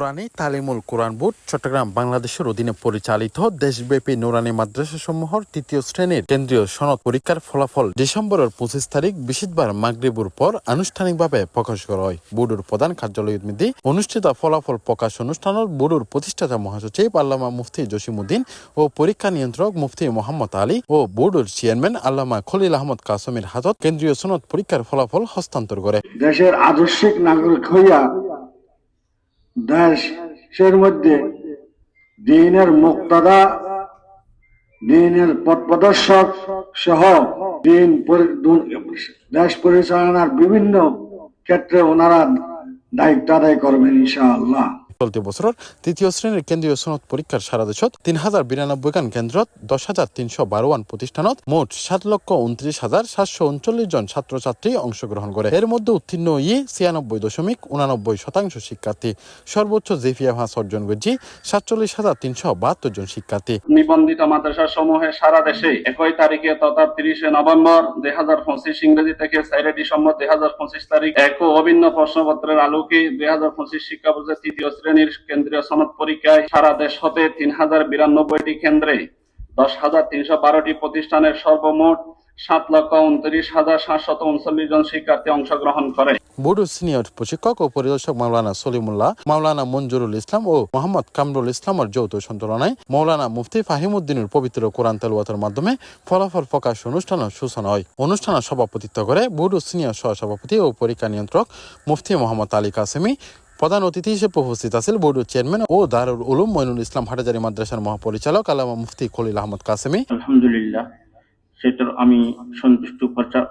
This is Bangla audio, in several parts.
নুরানি তালিমুল কোরআন বোর্ড চট্টগ্রাম বাংলাদেশের অধীনে পরিচালিত দেশব্যাপী নুরানি মাদ্রাসাসমূহের তৃতীয় শ্রেণীর কেন্দ্রীয় সনদ পরীক্ষার ফলাফল ডিসেম্বরের 25 তারিখ বৃহস্পতিবার মাগরিবের পর আনুষ্ঠানিকভাবে প্রকাশ করা হয়। বোর্ডের প্রধান কার্যালয় মধ্যে অনুষ্ঠিত ফলাফল প্রকাশ অনুষ্ঠানের বোর্ডের প্রতিষ্ঠাতা মহাসচিব আল্লামা মুফতি জসিমউদ্দিন ও পরীক্ষা নিয়ন্ত্রক মুফতি মোহাম্মদ আলী ও বোর্ডের চেয়ারম্যান আল্লামা খলিল আহমদ কাসেমের হাতত কেন্দ্রীয় সনদ পরীক্ষার ফলাফল হস্তান্তর করে। দেশের আদর্শিক নাগরিক হইয়া দেশের মধ্যে দ্বীনের মুক্তাদা, দ্বীনের পথপ্রদর্শক সহ দেশ পরিচালনার বিভিন্ন ক্ষেত্রে ওনারা দায়িত্ব আদায় করবেন ইনশাআল্লাহ। চলতি বছরের তৃতীয় শ্রেণীর কেন্দ্রীয় সনদ পরীক্ষার সারা দেশত 3092 খান কেন্দ্রত 10,312 প্রতিষ্ঠানত মোট 7,29,739 জন ছাত্রছাত্রী অংশগ্রহণ করে। এর মধ্যে উত্তীর্ণ হয়ে 96.89% শিক্ষার্থী, সর্বোচ্চ জিপিএ 5 অর্জন করেছে 47,372 জন শিক্ষার্থী। নিবন্ধিত মাদ্রাসা সমূহে সারা দেশে 1 তারিখে তথা 30 নভেম্বর 2025 ইংরেজি থেকে 4 ডিসেম্বর 2025 তারিখ এক অভিন্ন প্রশ্নপত্রের আলোকে 2025 শিক্ষাবর্ষের তৃতীয় শ্রেণীর কেন্দ্রীয় সনদ পরীক্ষায় সারা দেশ হতে 3092টি কেন্দ্রে 10,312টি প্রতিষ্ঠানের সর্বমোট 7,29,739 জন শিক্ষার্থী অংশগ্রহণ করে। বোর্ডের সিনিয়র প্রশিক্ষক ও পরিদর্শক মাওলানা সলিমুল্লাহ, মাওলানা মঞ্জুরুল ইসলাম ও মোহাম্মদ কামরুল ইসলামের যৌথ সঞ্চালনায় মাওলানা মুফতি ফাহিমউদ্দিনের পবিত্র কোরআন তেলাওয়াতের মাধ্যমে ফলাফল প্রকাশ অনুষ্ঠানের সূচনা হয়। অনুষ্ঠানে সভাপতিত্ব করে বোর্ডের সিনিয়র সহসভাপতি ও পরীক্ষা নিয়ন্ত্রক মুফতি মোহাম্মদ আলী কাসেমি। প্রধান অতিথি হিসেবে উপস্থিত আছেন বোর্ডের চেয়ারম্যান ও দারুল উলুম মঈনুল ইসলাম হাটহাজারী মাদ্রাসার মহাপরিচালক আল্লামা মুফতি খলিল আহমদ কাসেমি। আলহামদুলিল্লাহ, সেটার আমি সন্তুষ্ট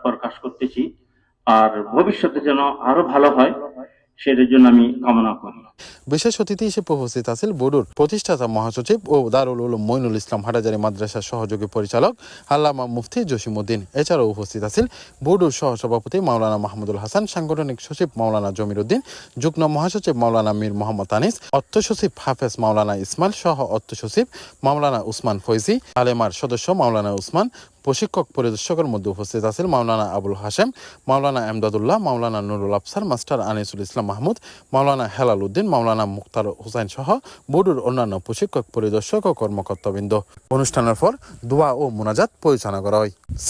প্রকাশ করতেছি, আর ভবিষ্যতে যেন আরো ভালো হয় সেটার জন্য আমি কামনা করি। বিশেষ অতিথি হিসেবে উপস্থিত আছেন বোর্ডের প্রতিষ্ঠাতা মহাসচিব ও দারুল উলুম মঈনুল ইসলাম হাটহাজারী মাদ্রাসার সহযোগী পরিচালক আল্লামা মুফতি জসিমউদ্দিন। এছাড়াও উপস্থিত আছেন বোর্ডের সহসভাপতি মাওলানা মাহমুদুল হাসান, সাংগঠনিক সচিব মাওলানা জমির উদ্দিন, যুগ্ম মহাসচিব মাওলানা মীর মোহাম্মদ আনিস, অর্থ সচিব হাফেজ মাওলানা ইসমাইল সহ অর্থ সচিব মাওলানা উসমান ফৈজি, আলেমার সদস্য মাওলানা উসমান। প্রশিক্ষক পরিদর্শকের মধ্যে উপস্থিত আছেন মাওলানা আবুল হাশেম, মাওলানা এমদাদুল্লাহ, মাওলানা নুরুল আফসার, মাস্টার আনিসুল ইসলাম মাহমুদ, মাওলানা হেলাল উদ্দিন, মাওলানা মুক্তার হুসাইন সহ বোর্ডের অন্যান্য প্রশিক্ষক পরিদর্শক ও কর্মকর্তাবৃন্দ। অনুষ্ঠানের পর দোয়া ও মোনাজাত পরিচালনা করা হয়। C+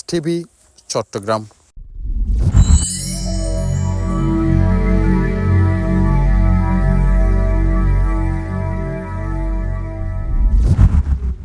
TV, Chittagong.